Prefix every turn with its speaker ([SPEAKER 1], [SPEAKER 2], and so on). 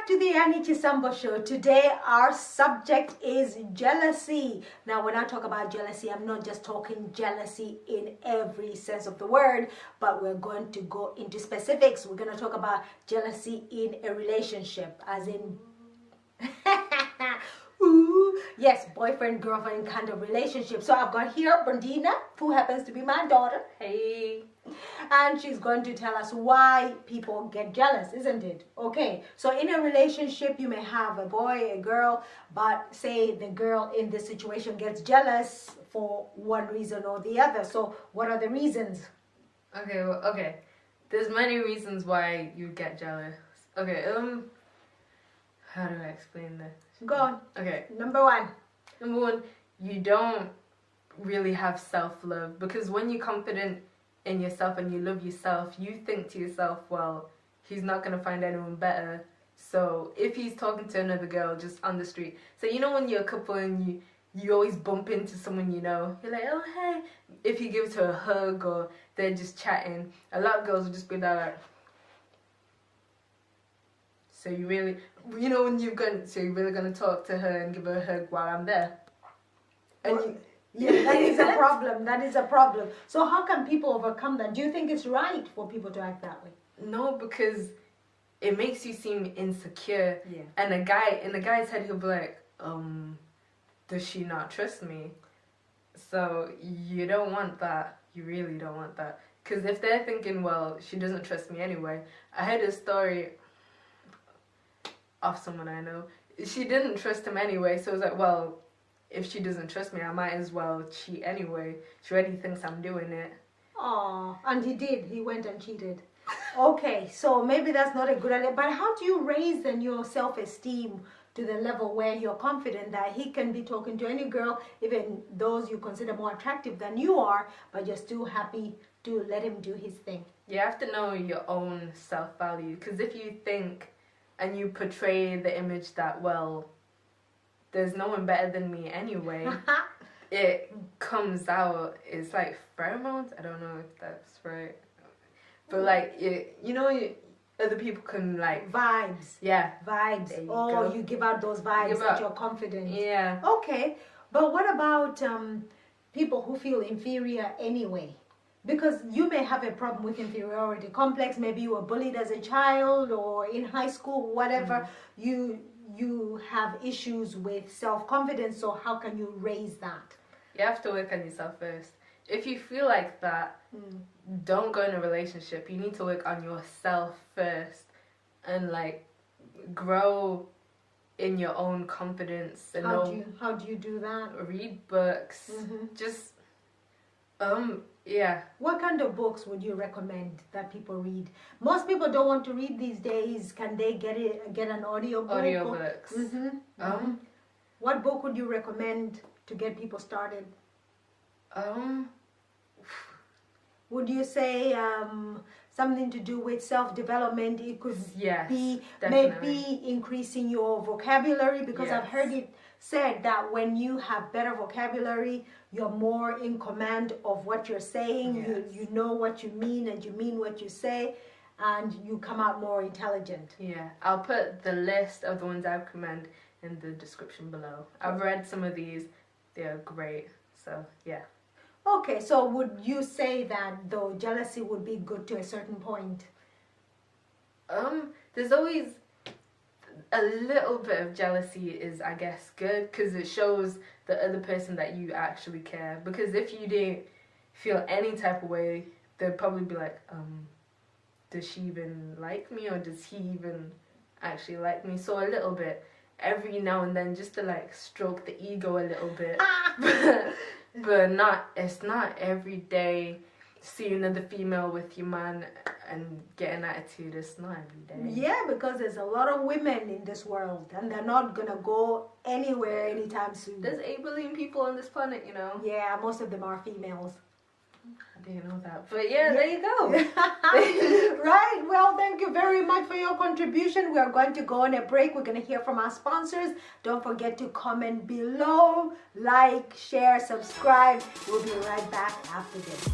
[SPEAKER 1] back to the Chisambo Show. Today our subject is jealousy. Now when I talk about jealousy, I'm not just talking jealousy in every sense of the word, but we're going to go into specifics. We're going to talk about jealousy in a relationship, as in ooh, yes, boyfriend girlfriend kind of relationship. So I've got here Brandina, who happens to be my daughter. Hey. And she's going to tell us why people get jealous, isn't it? Okay, so in a relationship you may have a boy, a girl, but say the girl in this situation gets jealous for one reason or the other. So what are the reasons?
[SPEAKER 2] Okay, there's many reasons why you get jealous. Okay, how do I explain this?
[SPEAKER 1] Go on.
[SPEAKER 2] Okay.
[SPEAKER 1] Number one,
[SPEAKER 2] you don't really have self-love, because when you're confident in yourself and you love yourself, you think to yourself, well, he's not going to find anyone better. So if he's talking to another girl just on the street, so you know when you're a couple and you always bump into someone you know, you're like, oh hey, if he gives her a hug or they're just chatting, a lot of girls will just be like, so you really, you know, when so you're really going to talk to her and give her a hug while I'm there? And
[SPEAKER 1] yeah, that is a problem. That is a problem. So how can people overcome that? Do you think it's right for people to act that way?
[SPEAKER 2] No, because it makes you seem insecure.
[SPEAKER 1] Yeah.
[SPEAKER 2] And in the guy's head, he'll be like, does she not trust me? So you don't want that. You really don't want that. Because if they're thinking, well, she doesn't trust me anyway. I heard a story of someone I know. She didn't trust him anyway, so it was like, well, if she doesn't trust me, I might as well cheat anyway. She already thinks I'm doing it.
[SPEAKER 1] Oh, and he did. He went and cheated. Okay, so maybe that's not a good idea. But how do you raise then your self-esteem to the level where you're confident that he can be talking to any girl, even those you consider more attractive than you are, but you're still happy to let him do his thing?
[SPEAKER 2] You have to know your own self-value. Because if you think and you portray the image that, well, there's no one better than me anyway, it comes out, it's like pheromones, I don't know if that's right, but like, other people can like...
[SPEAKER 1] Vibes.
[SPEAKER 2] Yeah.
[SPEAKER 1] Vibes. You give out those vibes that you're confident.
[SPEAKER 2] Yeah.
[SPEAKER 1] Okay, but what about people who feel inferior anyway? Because you may have a problem with inferiority complex, maybe you were bullied as a child or in high school, whatever, you have issues with self-confidence, so how can you raise that?
[SPEAKER 2] You have to work on yourself first. If you feel like that, don't go in a relationship. You need to work on yourself first and like grow in your own confidence. And
[SPEAKER 1] how do you do that?
[SPEAKER 2] Read books. Just yeah. What
[SPEAKER 1] kind of books would you recommend that people read? Most people don't want to read these days. Can they get an audiobook?
[SPEAKER 2] Audiobooks.
[SPEAKER 1] What book would you recommend to get people started? Would you say something to do with self-development? It could be maybe increasing your vocabulary, because I've heard it said that when you have better vocabulary, you're more in command of what you're saying. You know what you mean and you mean what you say, and you come out more intelligent.
[SPEAKER 2] Yeah, I'll put the list of the ones I recommend in the description below. I've read some of these. They're great. So yeah.
[SPEAKER 1] Okay, so would you say that though jealousy would be good to a certain point?
[SPEAKER 2] There's always a little bit of jealousy is, I guess, good, because it shows the other person that you actually care. Because if you didn't feel any type of way, they'd probably be like, does she even like me, or does he even actually like me? So a little bit every now and then, just to like stroke the ego a little bit. But it's not every day. See another female with your man and get an attitude. It's not every day.
[SPEAKER 1] Yeah, because there's a lot of women in this world, and they're not gonna go anywhere anytime soon.
[SPEAKER 2] There's 8 billion people on this planet, you know.
[SPEAKER 1] Yeah, most of them are females.
[SPEAKER 2] I didn't know that, but yeah, there you go.
[SPEAKER 1] Right, well, thank you very much for your contribution. We are going to go on a break. We're going to hear from our sponsors. Don't forget to comment below, like, share, subscribe. We'll be right back after this.